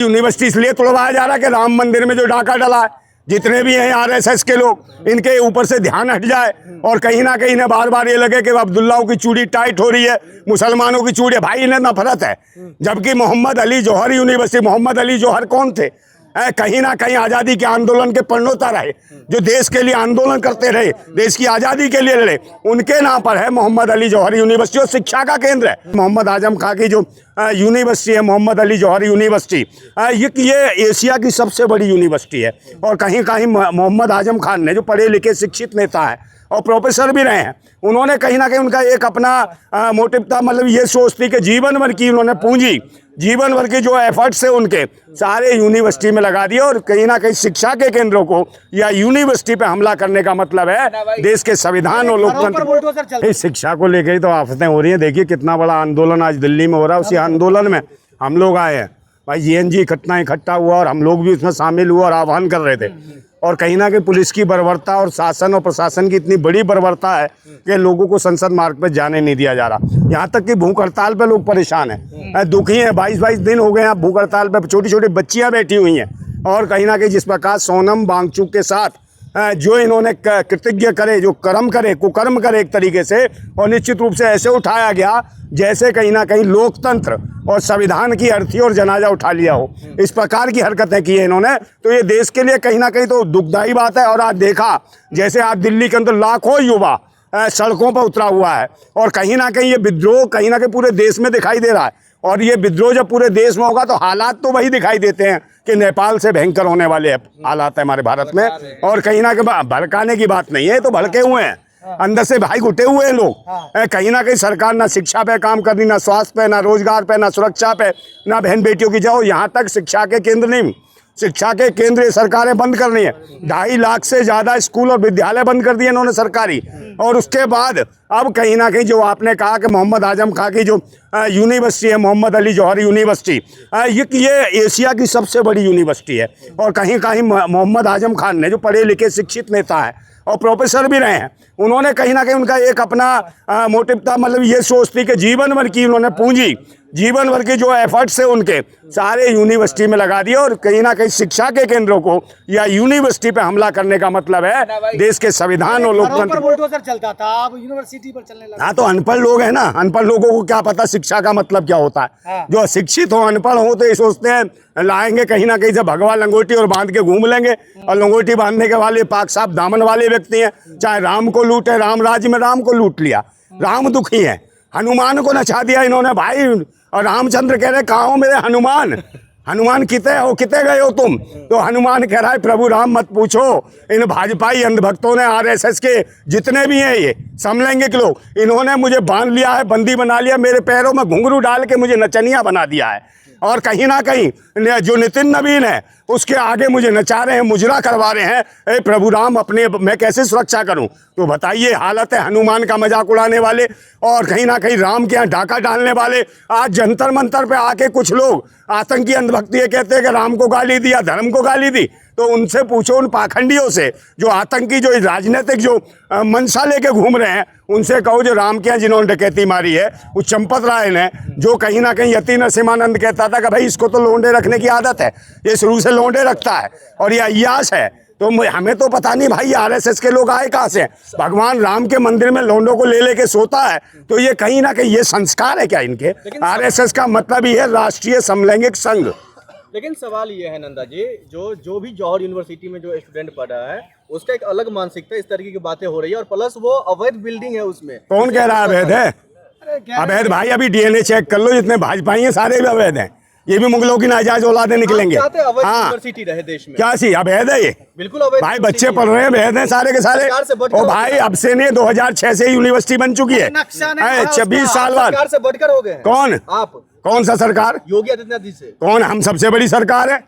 University इसलिए तोड़वाया जा रहा है कि राम मंदिर में जो डाका डला है, जितने भी हैं आरएसएस के लोग, इनके ऊपर से ध्यान हट जाए और कहीं ना कहीं इन्हें बार बार ये लगे कि अब्दुल्लाओं की चूड़ी टाइट हो रही है, मुसलमानों की चूड़ी, भाई इन्हें नफरत है। जबकि मोहम्मद अली जौहर यूनिवर्सिटी, मोहम्मद अली जौहर कौन थे? कहीं ना कहीं आज़ादी के आंदोलन के प्रणेता रहे, जो देश के लिए आंदोलन करते रहे, देश की आज़ादी के लिए लड़े, उनके नाम पर है मोहम्मद अली जौहर यूनिवर्सिटी और शिक्षा का केंद्र है। मोहम्मद आजम खां की जो यूनिवर्सिटी है, मोहम्मद अली जौहर यूनिवर्सिटी, ये एशिया की सबसे बड़ी यूनिवर्सिटी है। और कहीं कहीं मोहम्मद आजम खान ने, जो पढ़े लिखे शिक्षित नेता है और प्रोफेसर भी रहे हैं, उन्होंने कहीं ना कहीं उनका एक अपना मोटिव था, मतलब ये सोच थी कि जीवन भर की उन्होंने पूंजी, जीवन भर के जो एफर्ट्स है उनके सारे यूनिवर्सिटी में लगा दिए। और कहीं ना कहीं शिक्षा के केंद्रों को या यूनिवर्सिटी पे हमला करने का मतलब है देश के संविधान और लोकतंत्र। शिक्षा को लेकर ही तो आफतें हो रही हैं। देखिए कितना बड़ा आंदोलन आज दिल्ली में हो रहा है, उसी आंदोलन में हम लोग आए हैं भाई। जीएनजी इकट्ठा हुआ और हम लोग भी उसमें शामिल हुए और आह्वान कर रहे थे। और कहीं ना कहीं पुलिस की बर्बरता और शासन और प्रशासन की इतनी बड़ी बर्बरता है कि लोगों को संसद मार्ग पर जाने नहीं दिया जा रहा। यहाँ तक कि भूख हड़ताल पे लोग परेशान हैं, दुखी हैं। 22-22 दिन हो गए हैं भूख हड़ताल पे, छोटी छोटी बच्चियाँ बैठी हुई हैं। और कहीं ना कहीं जिस प्रकार सोनम वांगचुक के साथ जो इन्होंने कृतज्ञ करे, जो कुकर्म करे एक तरीके से, और निश्चित रूप से ऐसे उठाया गया जैसे कहीं ना कहीं लोकतंत्र और संविधान की अर्थी और जनाजा उठा लिया हो। इस प्रकार की हरकतें की है इन्होंने, तो ये देश के लिए कहीं ना कहीं तो दुखदायी बात है। और आज देखा जैसे आज दिल्ली के अंदर लाखों युवा सड़कों पर उतरा हुआ है और कहीं ना कहीं ये विद्रोह कहीं ना कहीं पूरे देश में दिखाई दे रहा है। और ये विद्रोह जब पूरे देश में होगा तो हालात तो वही दिखाई देते हैं कि नेपाल से भयंकर होने वाले हालात है हमारे भारत में। और कहीं ना कहीं भड़काने की बात नहीं है, तो भड़के हुए हैं अंदर से, भाई घुटे हुए हैं लोग। कहीं ना कहीं सरकार ना शिक्षा पे काम कर रही, ना स्वास्थ्य पे, ना रोजगार पे, ना सुरक्षा पे, ना बहन बेटियों की जाओ। यहाँ तक शिक्षा के केंद्र नहीं, शिक्षा के केंद्र सरकारें बंद कर रही है। 2.5 लाख से ज़्यादा स्कूल और विद्यालय बंद कर दिए इन्होंने सरकारी। और उसके बाद अब कहीं ना कहीं जो आपने कहा कि मोहम्मद आजम खां की जो यूनिवर्सिटी है, मोहम्मद अली जौहर यूनिवर्सिटी, ये एशिया की सबसे बड़ी यूनिवर्सिटी है। और कहीं कहीं मोहम्मद आजम खान ने, जो पढ़े लिखे शिक्षित नेता है और प्रोफेसर भी रहे हैं, उन्होंने कहीं ना कहीं उनका एक अपना मोटिव था, मतलब ये सोच थी कि जीवन भर की उन्होंने पूंजी, जीवन भर के जो एफर्ट्स है उनके सारे यूनिवर्सिटी में लगा दिए। और कहीं ना कहीं शिक्षा के केंद्रों को या यूनिवर्सिटी पे हमला करने का मतलब है देश के संविधान और लोकतंत्र चलता था, अब यूनिवर्सिटी पर चलने लगा। हाँ, तो अनपढ़ लोग हैं ना, अनपढ़ लोगों को क्या पता शिक्षा का मतलब क्या होता है। जो अशिक्षित हो, अनपढ़ हो, तो ये सोचते हैं लाएंगे कहीं ना कहीं से भगवा लंगोटी और बांध के घूम लेंगे। और लंगोटी बांधने के वाले पाक साफ दामन वाले व्यक्ति हैं, चाहे राम को लूटे, राम राज्य में राम को लूट लिया, राम दुखी है, हनुमान को नचा दिया इन्होंने भाई। और रामचंद्र कह रहे कहाँ हो मेरे हनुमान, हनुमान किते हो, किते गए हो तुम? तो हनुमान कह रहा है प्रभु राम मत पूछो, इन भाजपाई अंधभक्तों ने, आरएसएस के जितने भी हैं ये समलैंगिक लोग, इन्होंने मुझे बांध लिया है, बंदी बना लिया, मेरे पैरों में घुंघरू डाल के मुझे नचनिया बना दिया है। और कहीं ना कहीं जो नितिन नवीन है उसके आगे मुझे नचा रहे हैं, मुजरा करवा रहे हैं। ए प्रभु राम, अपने मैं कैसे सुरक्षा करूं? तो बताइए, हालत है हनुमान का मजाक उड़ाने वाले और कहीं ना कहीं राम के यहाँ डाका डालने वाले। आज जंतर मंतर पे आके कुछ लोग आतंकी अंधभक्ति ये कहते हैं कि राम को गाली दिया, धर्म को गाली दी। तो उनसे पूछो, उन पाखंडियों से, जो आतंकी, जो राजनीतिक जो मंशा लेके घूम रहे हैं, उनसे कहो जो राम के यहाँ जिन्होंने डकैती मारी है, वो चंपत राय ने, जो कहीं ना कहीं यति नरसिम्हानंद कहता था कि भाई इसको तो लोंडे रखने की आदत है, ये शुरू से लोंडे रखता है और ये अय्याश है। तो हमें तो पता नहीं भाई आरएसएस के लोग आए कहाँ से। भगवान राम के मंदिर में लोंडों को ले लेके सोता है, तो ये कहीं ना कहीं ये संस्कार है क्या इनके? आरएसएस का मतलब ही है राष्ट्रीय समलैंगिक संघ। लेकिन सवाल ये है नंदा जी, जो भी जौहर यूनिवर्सिटी में जो स्टूडेंट पढ़ रहा है उसका एक अलग मानसिकता, इस तरीके की बातें हो रही है। और प्लस वो अवैध बिल्डिंग है उसमें। कौन कह रहा है अवैध है? अवैध भाई अभी डीएनए चेक कर लो, जितने भाजपाई हैं सारे भी अवैध हैं। ये भी मुगलों की नाजायज औलादे निकलेंगे। हाँ, यूनिवर्सिटी रहे देश में। क्या सी अवैध है ये? बिल्कुल अवैध भाई, बच्चे पढ़ रहे हैं, अवैध हैं सारे के सारे। ओ भाई, अब से नहीं, 2006 से यूनिवर्सिटी बन चुकी है, 26 साल बाद। सरकार से बढ़कर हो गए। कौन? आप। कौन सा सरकार? योगी आदित्यनाथ जी से। कौन? हम सबसे बड़ी सरकार है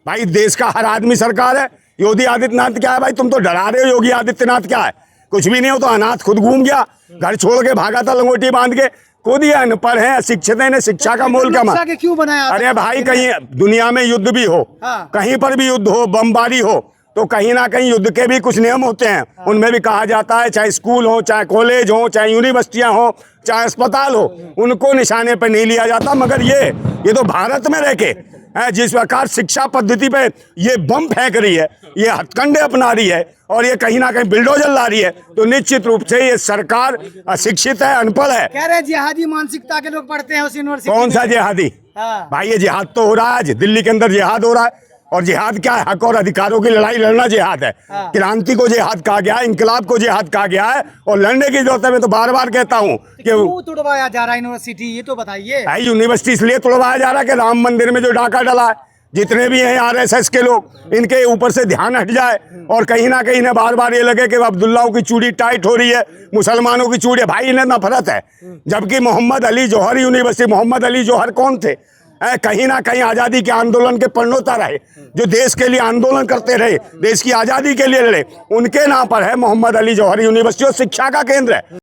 भाई, देश का हर आदमी सरकार है। योगी आदित्यनाथ क्या है भाई? तुम तो डरा रहे हो। योगी आदित्यनाथ क्या है? कुछ भी नहीं हो। तो अनाथ खुद घूम गया, घर छोड़ के भागा था लंगोटी बांध के। खुद ही अनपढ़ है, अशिक्षित है, शिक्षा का मोल क्या मान? क्यों बनाया? अरे भाई, कहीं दुनिया में युद्ध भी हो, कहीं पर भी युद्ध हो, बमबारी हो, तो कहीं ना कहीं युद्ध के भी कुछ नियम होते हैं। उनमें भी कहा जाता है, चाहे स्कूल हो, चाहे कॉलेज हो, चाहे यूनिवर्सिटियां हो, चाहे अस्पताल हो, उनको निशाने पर नहीं लिया जाता। मगर ये तो भारत में रह के है, जिस प्रकार शिक्षा पद्धति पे ये बम फेंक रही है, ये हथकंडे अपना रही है और ये कहीं ना कहीं बिल्डोजर ला रही है, तो निश्चित रूप से ये सरकार अशिक्षित है, अनपढ़ है। कह रहे जिहादी मानसिकता के लोग पढ़ते हैं उस यूनिवर्सिटी कौन में। सा जिहादी? हाँ। भाई ये जिहाद तो हो रहा है आज दिल्ली के अंदर, जिहाद हो रहा है। और जिहाद क्या है? हक और अधिकारों की लड़ाई लड़ना जिहाद है। हाँ। क्रांति को जिहाद कहा गया है, इंकलाब को जिहाद कहा गया है, और लड़ने की जरूरत है। मैं तो बार बार कहता हूँ कि क्यों तुड़वाया जा रहा है यूनिवर्सिटी, ये तो बताइए। भाई यूनिवर्सिटी इसलिए तोड़वाया जा रहा है कि राम मंदिर में जो डाका डला है, जितने भी हैं आरएसएस के लोग, इनके ऊपर से ध्यान हट जाए और कहीं ना कहीं इन्हें बार बार ये लगे कि अब्दुल्लाओं की चूड़ी टाइट हो रही है, मुसलमानों की चूड़ी। भाई इन्हें नफरत है, जबकि मोहम्मद अली जौहर यूनिवर्सिटी, मोहम्मद अली जौहर कौन थे? कहीं ना कहीं आज़ादी के आंदोलन के प्रणेता रहे, जो देश के लिए आंदोलन करते रहे, देश की आज़ादी के लिए लड़े, उनके नाम पर है मोहम्मद अली जौहर यूनिवर्सिटी और शिक्षा का केंद्र है।